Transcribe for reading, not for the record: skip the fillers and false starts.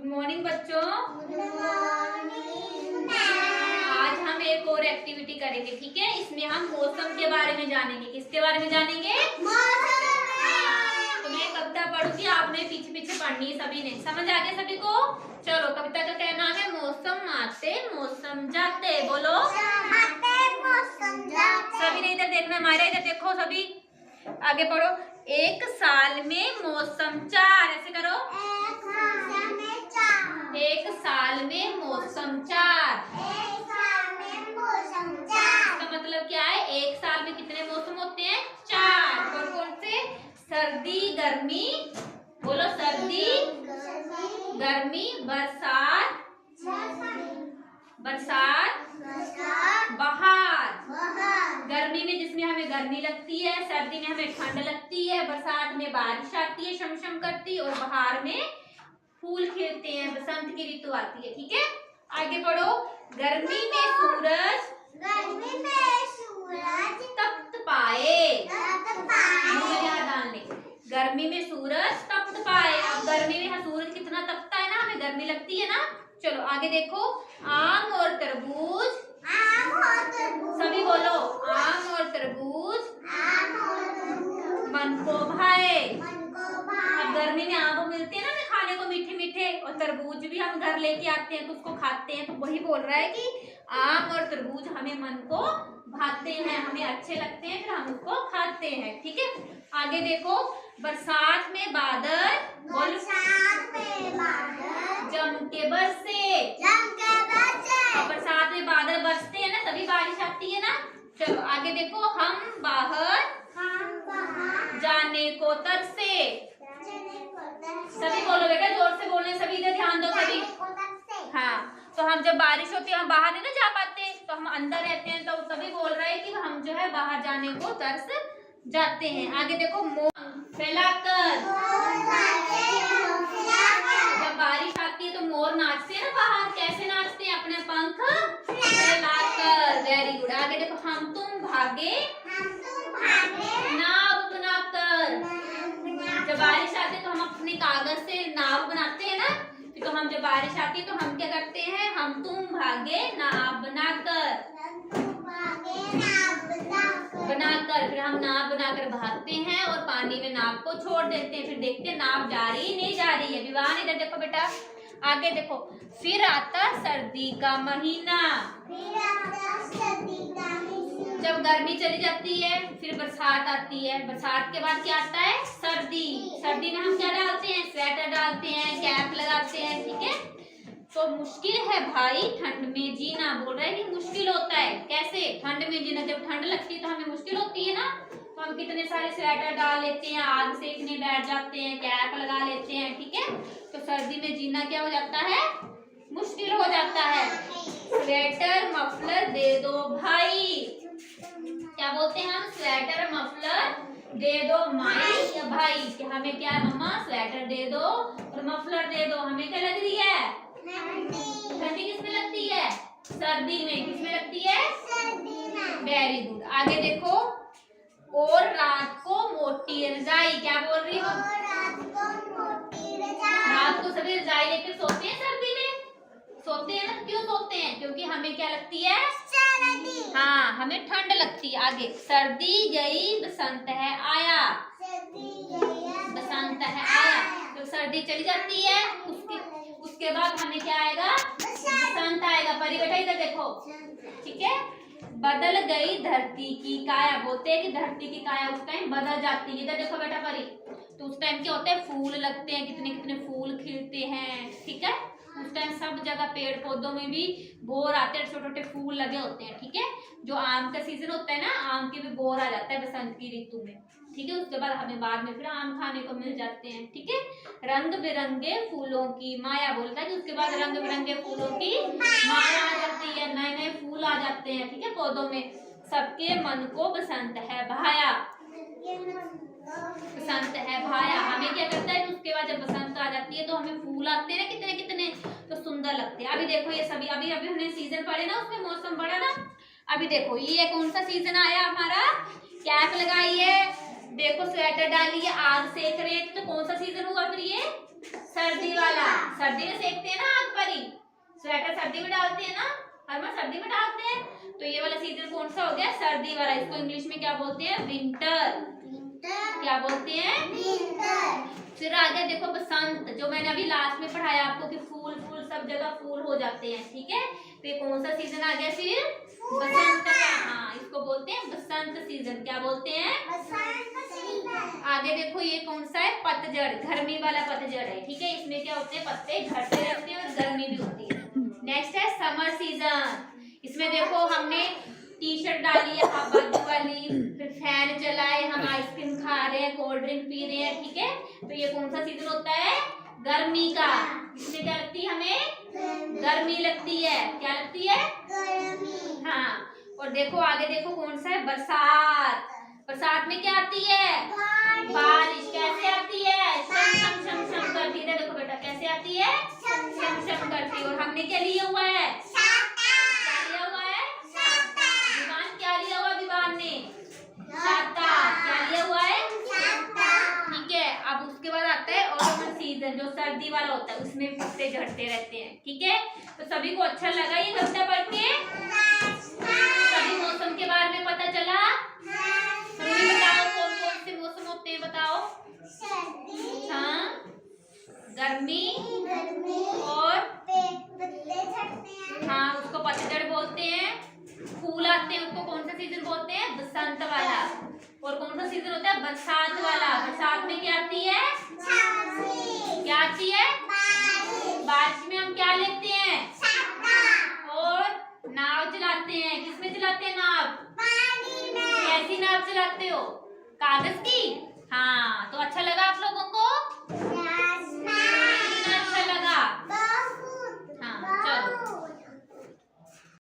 Morning बच्चों। Good morning. आज हम एक और एक्टिविटी करेंगे, ठीक है। इसमें हम मौसम के बारे में जानेंगे। किसके बारे में जानेंगे? मौसम। तो मैं कविता पढ़ूंगी, आपने पीछे पीछे पढ़नी है। सभी ने समझ आ गया सभी को? चलो, कविता का क्या नाम है? मौसम आते मौसम जाते। बोलो। आते मौसम जाते। सभी ने इधर देखना, हमारे इधर देखो सभी। आगे पढ़ो। एक साल में मौसम चार। ऐसे करो। एक साल में मौसम चार। इसका मतलब क्या है? एक साल में कितने मौसम होते हैं? चार। कौन कौन से? सर्दी, गर्मी। बोलो, सर्दी, गर्मी, बरसात, बहार। गर्मी में जिसमें हमें गर्मी लगती है, सर्दी में हमें ठंड लगती है, बरसात में बारिश आती है शमशम करती, और बहार में फूल खिलते हैं, बसंत की ऋतु आती है, ठीक है। आगे बढ़ो। गर्मी में सूरज तप्त पाए। यहाँ डाल ले। गर्मी में सूरज तप्त पाए। अब गर्मी में सूरज कितना तपता है ना, हमें गर्मी लगती है ना। चलो आगे देखो। आम और तरबूज। सभी बोलो। आम और तरबूज मन को भाए। अब गर्मी में आम मिलते हैं ना हमें खाने को, मीठे मीठे, और तरबूज भी हम घर लेके आते हैं तो उसको खाते हैं। तो वही बोल रहा है कि आम और तरबूज हमें मन को भाते हैं, हमें अच्छे लगते हैं, फिर हम उसको खाते हैं, ठीक है। आगे देखो। बरसात में बादल। जम के बरसे। बरसात में बादल बरसते हैं ना, तभी बारिश आती है ना। चलो आगे देखो। हम बाहर जाने को तरसे। सभी बोलो बेटा, जोर से बोलने। सभी इधर ध्यान दो सभी। हाँ, तो हम जब बारिश होती है, हम बाहर नहीं ना जा पाते, तो हम अंदर रहते हैं, तो तभी बोल रहे हैं कि हम जो है बाहर जाने को तरस जाते हैं। आगे देखो। फैलाकर। जब बारिश आती है तो मोर नाचते हैं ना बाहर। कैसे नाचते हैं? अपने पंख फैलाकर। Very good. आगे देखो। हम तुम भागे नाव बनाकर। जब बारिश आती है तो हम अपने कागज से नाव बनाते हैं ना। तो हम जब बारिश आती है तो हम क्या करते हैं? हम तुम भागे नाव बनाकर। फिर हम नाव बनाकर भागते हैं और पानी में नाव को छोड़ देते हैं। फिर देखते हैं नाव जा रही नहीं जा रही है। विवान इधर देखो बेटा। आगे देखो। फिर आता सर्दी का महीना। जब गर्मी चली जाती है, फिर बरसात आती है। बरसात के बाद क्या आता है? सर्दी। सर्दी में हम क्या डालते हैं? स्वेटर डालते हैं, कैप लगाते हैं, ठीक है। तो मुश्किल है भाई ठंड में जीना। बोल रहे हैं कि मुश्किल होता है। कैसे? ठंड में जीना। जब ठंड लगती है तो हमें मुश्किल होती है ना, तो हम कितने सारे स्वेटर डाल लेते हैं, आग सेकने बैठ जाते हैं, कैप लगा लेते हैं, ठीक है। तो सर्दी में जीना क्या हो जाता है? मुश्किल हो जाता है। स्वेटर मफलर दे दो भाई। क्या बोलते हैं हम? स्वेटर मफलर दे दो माई या भाई। कि हमें क्या है मम्मा? स्वेटर दे दो और मफलर दे दो। हमें क्या लग रही है? ठंडी किसमें लगती है? सर्दी में। किसमें लगती है? Very good. आगे देखो। और रात को मोटी रजाई। क्या बोल रही हो? रात को सभी रजाई लेकर सोते हैं। सर्दी में सोते हैं ना। क्यों सोते हैं? क्योंकि हमें क्या लगती है? हाँ, हमें ठंड लगती है। आगे। सर्दी गई बसंत है आया। बसंत है आया। तो सर्दी चली जाती है, उसके बाद हमें क्या आएगा? बसंत आएगा। परी बेटा इधर देखो, ठीक है। बदल गई धरती की काया। बोलते हैं कि धरती की काया उस टाइम बदल जाती है। इधर देखो बेटा परी। तो उस टाइम क्या होता है? फूल लगते हैं, कितने कितने फूल खिलते हैं, ठीक है। उस टाइम सब जगह पेड़ पौधों में भी बोर आते हैं, छोटे छोटे फूल लगे होते हैं, ठीक है। जो आम का सीजन होता है ना, आम के भी बोर आ जाता है बसंत की ऋतु में, ठीक है। उसके बाद हमें बाद में फिर आम खाने को मिल जाते हैं, ठीक है। रंग बिरंगे फूलों की माया। बोलता है कि उसके बाद रंग बिरंगे फूलों की माया आ जाती है, नए नए फूल आ जाते हैं, ठीक है, पौधों में। सबके मन को बसंत है भाया। बसंत है भाया। हमें क्या करता है कि उसके बाद जब बसंत आ जाती है तो हमें फूल आते हैं ना, कितने कितने, तो सुंदर लगते हैं। अभी देखो ये सभी अभी अभी हमने सीजन पढ़े ना, उसमें मौसम पढ़ा ना। अभी देखो ये कौन सा सीजन आया हमारा? कैप लगाई है, देखो स्वेटर डाल लिया, आग सेक रहे हैं, तो कौन सा सीजन हुआ फिर ये? सर्दी वाला। सर्दी में सेकते हैं ना आग पर ही, स्वेटर सर्दी में डालते हैं ना, हर बार सर्दी में डालते हैं, तो ये वाला सीजन कौन सा हो गया? सर्दी वाला। इसको इंग्लिश में क्या बोलते हैं? विंटर। क्या बोलते हैं? विंटर। फिर आ गया देखो बसंत, जो मैंने अभी लास्ट में पढ़ाया आपको कि फूल फूल सब जगह फूल हो जाते हैं, ठीक है। तो ये कौन सा सीजन आ गया फिर? बसंत का। हाँ, इसको बोलते हैं बसंत सीजन। क्या बोलते हैं? बसंत सीजन। आगे देखो ये कौन सा है? पतझड़, गर्मी वाला पतझड़ है, ठीक है। इसमें क्या होते हैं? पत्ते झड़ते रहते हैं और गर्मी भी होती है। नेक्स्ट है समर सीजन। इसमें देखो हमने टी शर्ट डाली है हाफ बाजू वाली, फिर फैन चलाए, हम आइसक्रीम खा रहे हैं, कोल्ड ड्रिंक पी रहे हैं, ठीक है। तो ये कौन सा सीजन होता है? गर्मी का। इसमें क्या लगती है हमें? गर्मी लगती है। क्या लगती है? गर्मी। हाँ। और देखो आगे देखो कौन सा है? बरसात। बरसात में क्या आती है? बारिश। कैसे आती है? शम शम शम शम करती है। देखो बेटा कैसे आती है? शम शम करती है। और हमने क्या लिया हुआ है? क्या लिया हुआ है? विवान। क्या लिया हुआ विवान ने? छाता। क्या लिया हुआ है? ठीक है। अब उसके बाद आता है ऑटम सीजन, जो सर्दी वाला होता है, उसमें पत्ते झड़ते रहते हैं, ठीक है। तो सभी को अच्छा लगा ये कविता पढ़ के? सभी मौसम के बारे में पता चला? तुम्हें बताओ कौन कौन से मौसम होते हैं? बताओ। हाँ, गर्मी और हाँ, उसको पतझड़ बोलते हैं। फूल आते हैं, उसको कौन सा सीजन बोलते हैं? बसंत वाला। और कौन सा सीजन होता है? बरसात वाला। बरसात में क्या आती है? क्या आती है? बारिश में हम क्या लेते हैं? और नाव चलाते हैं। किसमें चलाते हैं नाव? कैसी नाव चलाते हो? कागज की?